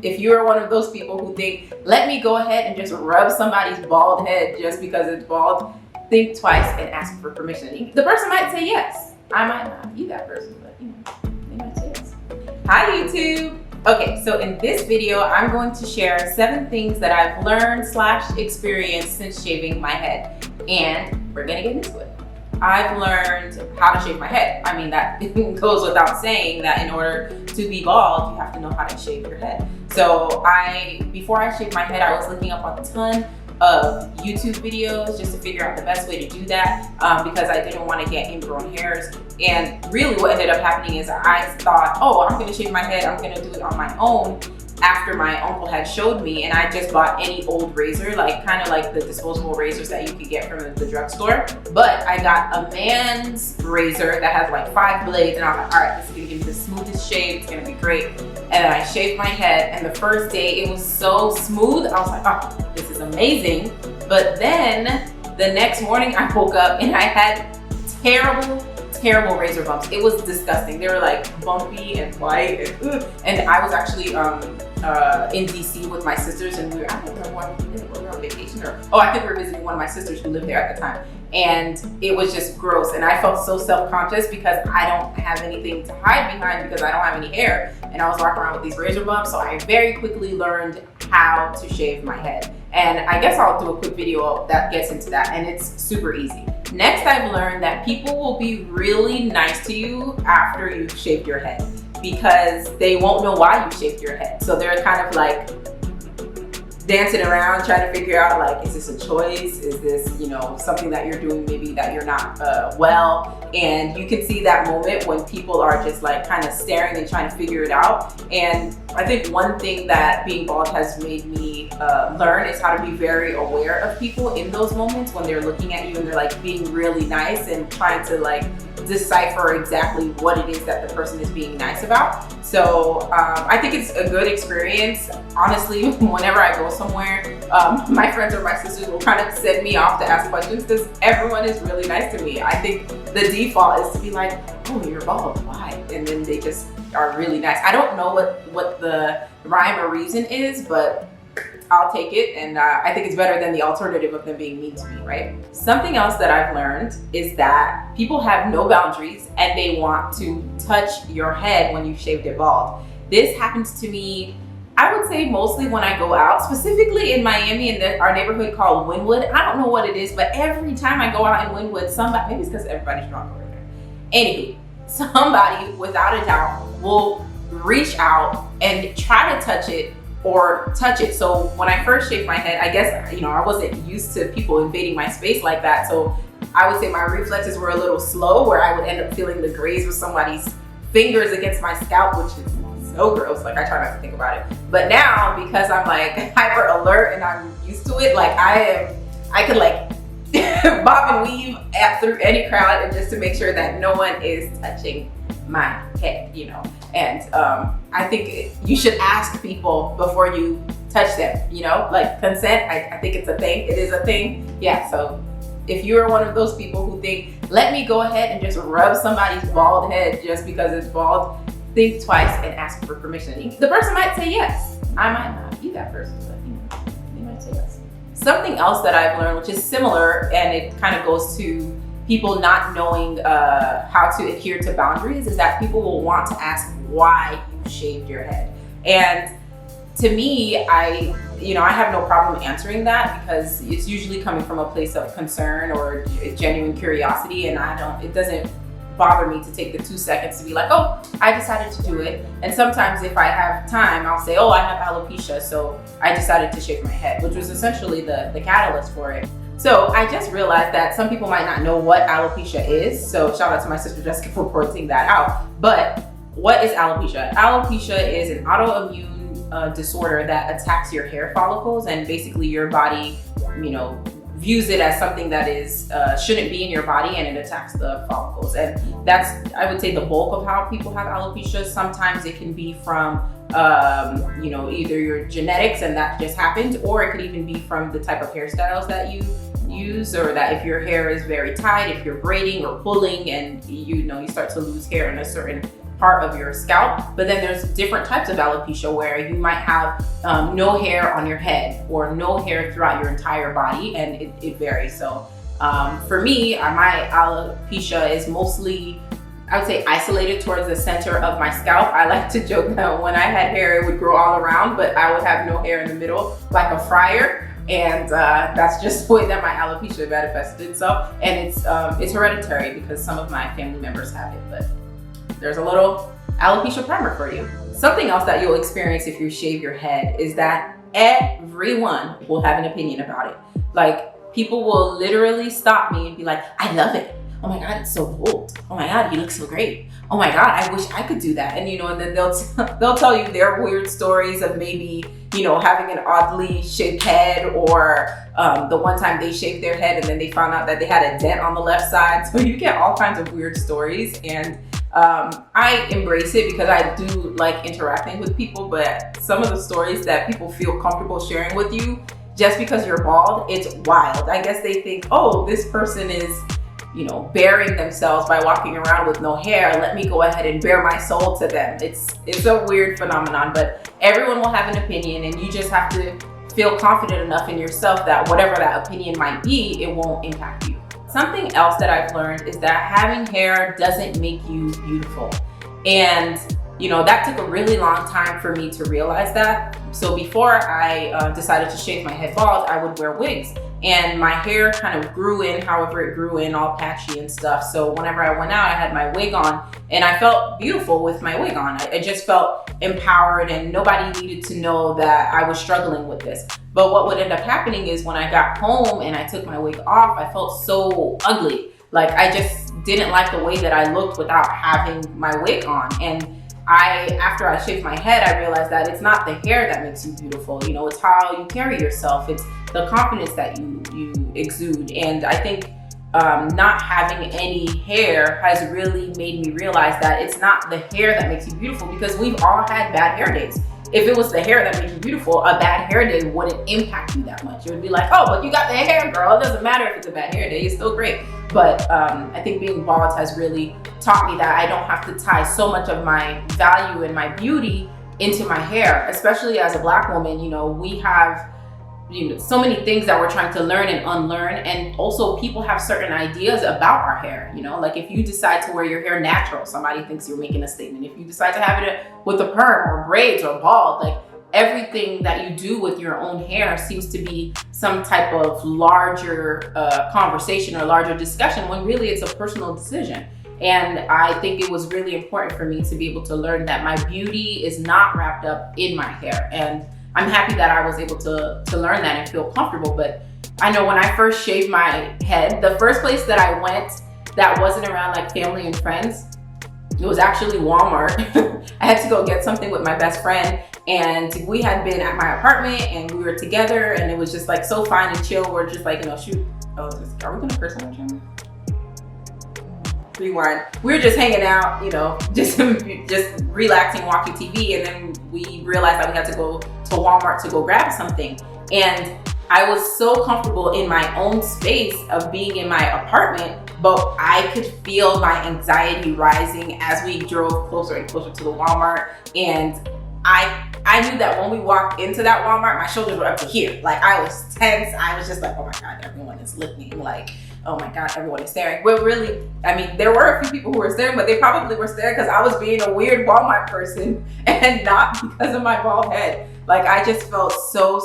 If you're one of those people who think, let me go ahead and just rub somebody's bald head just because it's bald, think twice and ask for permission. The person might say yes. I might not be that person, but they might say yes. Hi YouTube. Okay, so in this video, I'm going to share 7 things that I've learned/experienced since shaving my head. And we're gonna get into it. I've learned how to shave my head. I mean, that goes without saying that in order to be bald, you have to know how to shave your head. So before I shaved my head, I was looking up a ton of YouTube videos just to figure out the best way to do that because I didn't want to get ingrown hairs. And really what ended up happening is I thought, oh, I'm going to shave my head, I'm going to do it on my own, after my uncle had showed me, and I just bought any old razor, like kind of like the disposable razors that you could get from the drugstore. But I got a man's razor that has like 5 blades, and I was like, all right, this is gonna give me the smoothest shave, it's gonna be great. And then I shaved my head, and the first day it was so smooth, I was like, oh, this is amazing. But then the next morning I woke up and I had terrible razor bumps. It was disgusting. They were like bumpy and white, and I was actually in DC with my sisters, and I don't remember what we did. We were on vacation, I think we were visiting one of my sisters who lived there at the time, and it was just gross. And I felt so self-conscious because I don't have anything to hide behind because I don't have any hair, and I was walking around with these razor bumps. So I very quickly learned how to shave my head, and I guess I'll do a quick video that gets into that, and it's super easy. Next, I've learned that people will be really nice to you after you've shaved your head because they won't know why you shaved your head. So they're kind of like dancing around trying to figure out, like, is this a choice? Is this, something that you're doing maybe that you're not well? And you can see that moment when people are just like kind of staring and trying to figure it out. And I think one thing that being bald has made me learn is how to be very aware of people in those moments when they're looking at you and they're like being really nice and trying to like decipher exactly what it is that the person is being nice about. So I think it's a good experience. Honestly, whenever I go somewhere, my friends or my sisters will kind of send me off to ask questions because everyone is really nice to me. I think the default is to be like, oh, you're bald, why? And then they just are really nice. I don't know what the rhyme or reason is, but I'll take it, and I think it's better than the alternative of them being mean to me, right? Something else that I've learned is that people have no boundaries and they want to touch your head when you've shaved it bald. This happens to me, I would say mostly when I go out, specifically in Miami in our neighborhood called Wynwood. I don't know what it is, but every time I go out in Wynwood, somebody, maybe it's because everybody's drunk over there. Anywho, somebody without a doubt will reach out and try to touch it or touch it. So when I first shaved my head, I guess, I wasn't used to people invading my space like that. So I would say my reflexes were a little slow where I would end up feeling the graze with somebody's fingers against my scalp, which is so gross. Like, I try not to think about it. But now, because I'm like hyper alert and I'm used to it, like I could like bob and weave through any crowd and just to make sure that no one is touching my head, and I think you should ask people before you touch them, like consent. I think it's a thing. It is a thing. Yeah, so if you're one of those people who think, let me go ahead and just rub somebody's bald head just because it's bald, think twice and ask for permission. The person might say yes. I might not be that person, but they might say yes. Something else that I've learned, which is similar, and it kind of goes to people not knowing how to adhere to boundaries, is that people will want to ask why you shaved your head. And to me, I have no problem answering that because it's usually coming from a place of concern or genuine curiosity, and it doesn't bother me to take the 2 seconds to be like, oh, I decided to do it. And sometimes if I have time, I'll say, oh, I have alopecia, so I decided to shave my head, which was essentially the catalyst for it. So I just realized that some people might not know what alopecia is. So shout out to my sister Jessica for pointing that out. But what is alopecia? Alopecia is an autoimmune disorder that attacks your hair follicles, and basically your body, views it as something that is shouldn't be in your body, and it attacks the follicles. And that's, I would say, the bulk of how people have alopecia. Sometimes it can be from either your genetics and that just happened, or it could even be from the type of hairstyles that you use, or that if your hair is very tight, if you're braiding or pulling and you start to lose hair in a certain part of your scalp. But then there's different types of alopecia where you might have no hair on your head or no hair throughout your entire body, and it varies. So for me, my alopecia is mostly, I would say, isolated towards the center of my scalp. I like to joke that when I had hair, it would grow all around, but I would have no hair in the middle, like a fryer. And that's just the way that my alopecia manifested itself. And it's hereditary because some of my family members have it, but there's a little alopecia primer for you. Something else that you'll experience if you shave your head is that everyone will have an opinion about it. Like, people will literally stop me and be like, I love it. Oh my God, it's so bold. Oh my God, you look so great. Oh my God, I wish I could do that. And and then they'll tell you their weird stories of maybe, having an oddly shaped head, or the one time they shaved their head and then they found out that they had a dent on the left side. So you get all kinds of weird stories, and I embrace it because I do like interacting with people, but some of the stories that people feel comfortable sharing with you just because you're bald, it's wild. I guess they think, oh, this person is bearing themselves by walking around with no hair. Let me go ahead and bare my soul to them. It's a weird phenomenon, but everyone will have an opinion, and you just have to feel confident enough in yourself that whatever that opinion might be, it won't impact you. Something else that I've learned is that having hair doesn't make you beautiful. And that took a really long time for me to realize that. So before I decided to shave my head bald, I would wear wigs. And my hair kind of grew in however it grew in, all patchy and stuff. So whenever I went out, I had my wig on, and I felt beautiful with my wig on. I just felt empowered, and nobody needed to know that I was struggling with this. But what would end up happening is when I got home and I took my wig off, I felt so ugly. Like, I just didn't like the way that I looked without having my wig on. And after I shaved my head, I realized that it's not the hair that makes you beautiful. It's how you carry yourself. It's the confidence that you exude. And I think not having any hair has really made me realize that it's not the hair that makes you beautiful, because we've all had bad hair days. If it was the hair that made you beautiful, a bad hair day wouldn't impact you that much. It would be like, oh, but you got the hair, girl. It doesn't matter if it's a bad hair day, it's still great. But I think being bald has really taught me that I don't have to tie so much of my value and my beauty into my hair, especially as a Black woman. We have so many things that we're trying to learn and unlearn. And also, people have certain ideas about our hair. Like, if you decide to wear your hair natural, somebody thinks you're making a statement. If you decide to have it with a perm or braids or bald, like, everything that you do with your own hair seems to be some type of larger conversation or larger discussion, when really it's a personal decision. And I think it was really important for me to be able to learn that my beauty is not wrapped up in my hair. And I'm happy that I was able to learn that and feel comfortable. But I know when I first shaved my head, the first place that I went that wasn't around like family and friends, it was actually Walmart. I had to go get something with my best friend, and we had been at my apartment and we were together, and it was just like so fine and chill. We're just like, shoot. Oh, are we gonna curse on our channel? Rewind. We were just hanging out, just relaxing, watching TV, and then we realized that we had to go to Walmart to go grab something. And I was so comfortable in my own space of being in my apartment, but I could feel my anxiety rising as we drove closer and closer to the Walmart. And I knew that when we walked into that Walmart, my shoulders were up to here. Like, I was tense. I was just like, oh my God, everyone is looking. Like, oh my God, everyone is staring. Well, really, there were a few people who were staring, but they probably were staring because I was being a weird Walmart person and not because of my bald head. Like, I just felt so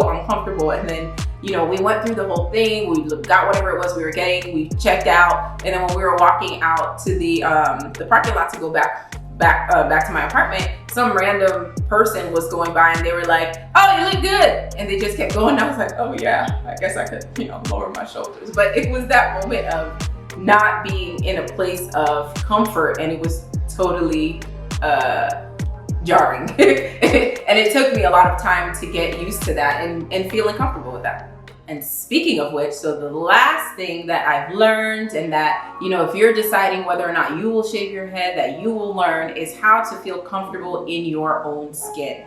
uncomfortable. And then, we went through the whole thing. We got whatever it was we were getting. We checked out. And then when we were walking out to the parking lot to go back to my apartment, some random person was going by and they were like, oh, you look good. And they just kept going. I was like, oh yeah, I guess I could, lower my shoulders. But it was that moment of not being in a place of comfort, and it was totally jarring. And it took me a lot of time to get used to that and feeling comfortable with that. And speaking of which, so the last thing that I've learned, and that, if you're deciding whether or not you will shave your head, that you will learn, is how to feel comfortable in your own skin.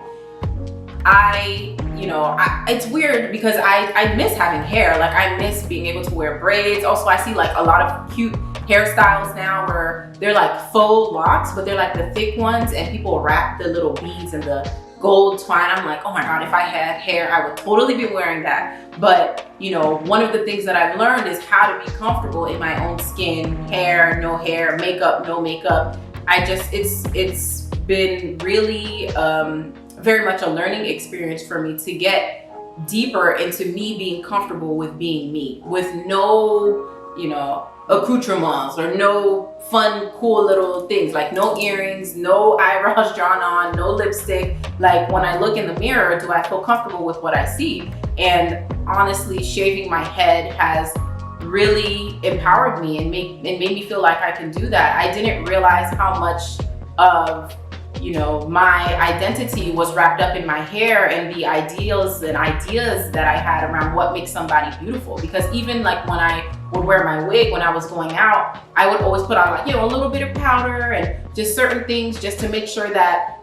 It's weird because I miss having hair. Like, I miss being able to wear braids. Also, I see like a lot of cute hairstyles now where they're like faux locks, but they're like the thick ones, and people wrap the little beads and the gold twine. I'm like, oh my God, if I had hair, I would totally be wearing that. But you know, one of the things that I've learned is how to be comfortable in my own skin, hair, no hair, makeup, no makeup. It's been really very much a learning experience for me to get deeper into me being comfortable with being me, with no, you know, accoutrements or no fun, cool little things, like no earrings, no eyebrows drawn on, no lipstick. Like when I look in the mirror, do I feel comfortable with what I see? And honestly, shaving my head has really empowered me and made me feel like I can do that. I didn't realize how much of, you know, my identity was wrapped up in my hair and the ideals and ideas that I had around what makes somebody beautiful. Because even like when I would wear my wig when I was going out, I would always put on like, you know, a little bit of powder and just certain things just to make sure that,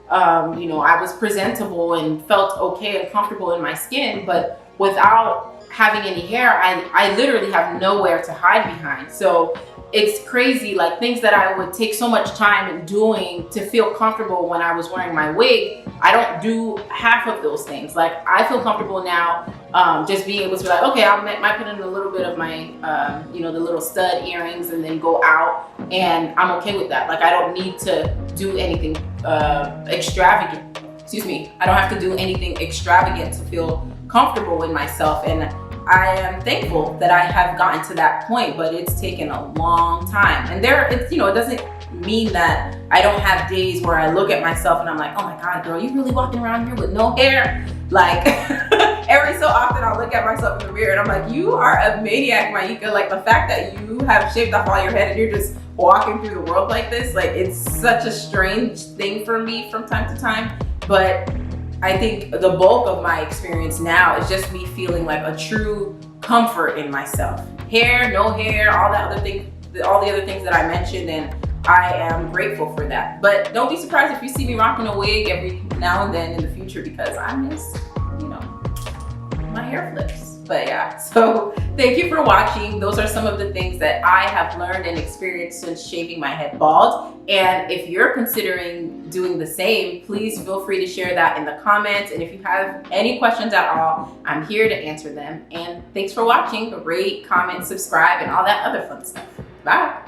you know, I was presentable and felt okay and comfortable in my skin. But without having any hair, I literally have nowhere to hide behind. So it's crazy, like things that I would take so much time in doing to feel comfortable when I was wearing my wig, I don't do half of those things. Like I feel comfortable now just being able to be like, okay, I might put in a little bit of my, you know, the little stud earrings and then go out, and I'm okay with that. Like I don't need to do anything extravagant. Excuse me. I don't have to do anything extravagant to feel comfortable in myself. And I am thankful that I have gotten to that point, but it's taken a long time. And it's, you know, it doesn't mean that I don't have days where I look at myself and I'm like, oh my God, girl, you really walking around here with no hair? Like every so often I'll look at myself in the mirror and I'm like, you are a maniac, Maika. Like the fact that you have shaved off all your head and you're just walking through the world like this, like it's such a strange thing for me from time to time. But I think the bulk of my experience now is just me feeling like a true comfort in myself. Hair, no hair, all the other things that I mentioned, and I am grateful for that. But don't be surprised if you see me rocking a wig every now and then in the future, because I miss, you know, my hair flips. But yeah, so thank you for watching. Those are some of the things that I have learned and experienced since shaving my head bald. And if you're considering doing the same, please feel free to share that in the comments. And if you have any questions at all, I'm here to answer them. And thanks for watching. Rate, comment, subscribe, and all that other fun stuff. Bye.